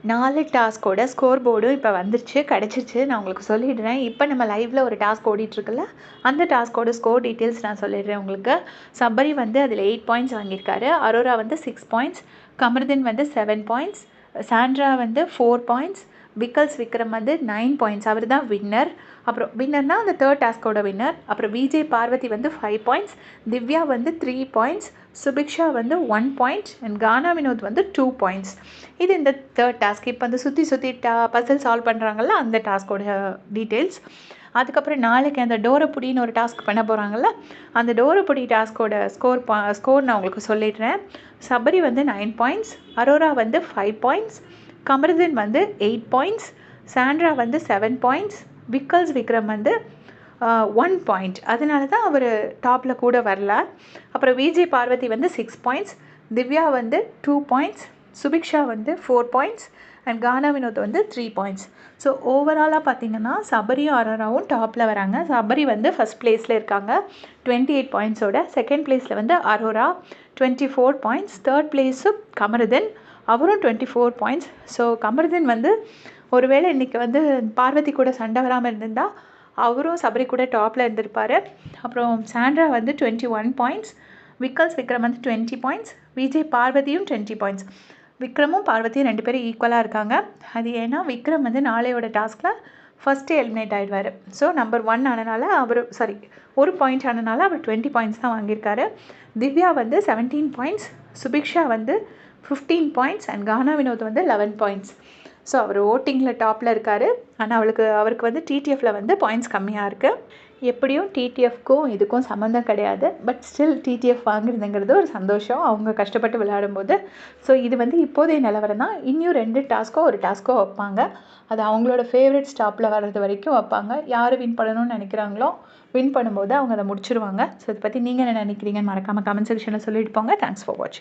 4 டாஸ்க்கோட score போர்டும் இப்போ வந்துருச்சு, கிடச்சிருச்சு. நான் உங்களுக்கு சொல்லிடுறேன். இப்போ நம்ம லைவ்ல ஒரு டாஸ்க் ஓடிட்டுருக்குல்ல, அந்த டாஸ்க்கோட ஸ்கோர் டீட்டெயில்ஸ் நான் சொல்லிடுறேன் உங்களுக்கு. சபரி வந்து அதில் 8 பாயிண்ட்ஸ் வாங்கியிருக்காரு. அரோரா வந்து 6 பாயிண்ட்ஸ், கமருதீன் வந்து 7 பாயிண்ட்ஸ், சாண்ட்ரா வந்து 4 பாயிண்ட்ஸ், விக்கல்ஸ் விக்ரம் வந்து 9 பாயிண்ட்ஸ். அவர் தான் வின்னர். அப்புறம் வின்னர்னா அந்த தேர்ட் டாஸ்க்கோட வின்னர். அப்புறம் விஜய் பார்வதி வந்து 5 பாயிண்ட்ஸ், திவ்யா வந்து 3 பாயிண்ட்ஸ், சுபிக்ஷா வந்து 1 பாயிண்ட் அண்ட் கானா வினோத் வந்து 2 பாயிண்ட்ஸ். இது இந்த தேர்ட் டாஸ்க். இப்போ அந்த சுற்றி பசில் சால்வ் பண்ணுறாங்கல்ல, அந்த டாஸ்கோட டீட்டெயில்ஸ். அதுக்கப்புறம் நாளைக்கு அந்த டோரப்புடின்னு ஒரு டாஸ்க் பண்ண போகிறாங்கல்ல, அந்த டோரப்புடி டாஸ்கோட ஸ்கோர் நான் உங்களுக்கு சொல்லிடுறேன். சபரி வந்து 9 பாயிண்ட்ஸ், அரோரா வந்து 5 பாயிண்ட்ஸ், கமருதீன் வந்து 8 பாயிண்ட்ஸ், சாண்ட்ரா வந்து 7 பாயிண்ட்ஸ், விக்கல்ஸ் விக்ரம் வந்து 1 பாயிண்ட். அதனால தான் அவர் டாப்பில் கூட வரல. அப்புறம் விஜய் பார்வதி வந்து 6 பாயிண்ட்ஸ், திவ்யா வந்து 2 பாயிண்ட்ஸ், சுபிக்ஷா வந்து 4 பாயிண்ட்ஸ் அண்ட் கானா வினோத் வந்து 3 பாயிண்ட்ஸ். ஸோ ஓவராலாக பார்த்தீங்கன்னா சபரியும் அரோராவும் டாப்பில் வராங்க. சபரி வந்து ஃபஸ்ட் பிளேஸில் இருக்காங்க 28 பாயிண்ட்ஸோட. செகண்ட் பிளேஸில் வந்து Arora 24 points. Third place Kamaruddin, அவரும் 24 பாயிண்ட்ஸ். ஸோ கமருதீன் வந்து ஒருவேளை இன்றைக்கி வந்து பார்வதி கூட சண்டை வராமல் இருந்திருந்தால் அவரும் சபரி கூட டாப்பில் இருந்திருப்பார். அப்புறம் சாண்ட்ரா வந்து 21 பாயிண்ட்ஸ், விக்கல்ஸ் விக்ரம் வந்து 20 பாயிண்ட்ஸ், விஜய் பார்வதியும் 20 பாயிண்ட்ஸ். விக்ரமும் பார்வதியும் 2 பேரும் ஈக்குவலாக இருக்காங்க. அது ஏன்னா விக்ரம் வந்து நாளையோட டாஸ்கில் ஃபஸ்ட்டு எலிமினேட் ஆகிடுவார். ஸோ நம்பர் 1 ஆனனால அவர் ஒரு பாயிண்ட் ஆனனால அவர் 20 பாயிண்ட்ஸ் தான் வாங்கியிருக்காரு. திவ்யா வந்து 17 பாயிண்ட்ஸ், சுபிக்ஷா வந்து 15 பாயிண்ட்ஸ் அண்ட் கானா வினோத் வந்து 11 பாயிண்ட்ஸ். ஸோ அவர் ஓட்டிங்கில் டாப்பில் இருக்கார். ஆனால் அவருக்கு வந்து டிடிஎஃப்பில் வந்து பாயிண்ட்ஸ் கம்மியாக இருக்குது. எப்படியும் டிடிஎஃப்க்கும் இதுக்கும் சம்மந்தம் கிடையாது. பட் ஸ்டில் டிடிஎஃப் வாங்குறதுங்கிறது ஒரு சந்தோஷம், அவங்க கஷ்டப்பட்டு விளையாடும்போது. ஸோ இது வந்து இப்போதைய நிலவரம் தான். இன்னும் 2 டாஸ்க்கோ ஒரு டாஸ்க்கோ வைப்பாங்க. அது அவங்களோட ஃபேவரட் ஸ்டாப்பில் வர்றது வரைக்கும் வைப்பாங்க. யார் வின் பண்ணணும்னு நினைக்கிறாங்களோ வின் பண்ணும்போது அவங்க அதை முடிச்சிருவாங்க. ஸோ இதை பற்றி நீங்கள் என்ன நினைக்கிறீங்கன்னு மறக்காமல் கமெண்ட் செக்ஷனில் சொல்லிட்டு போங்க. தேங்க்ஸ் ஃபார் வாட்சிங்.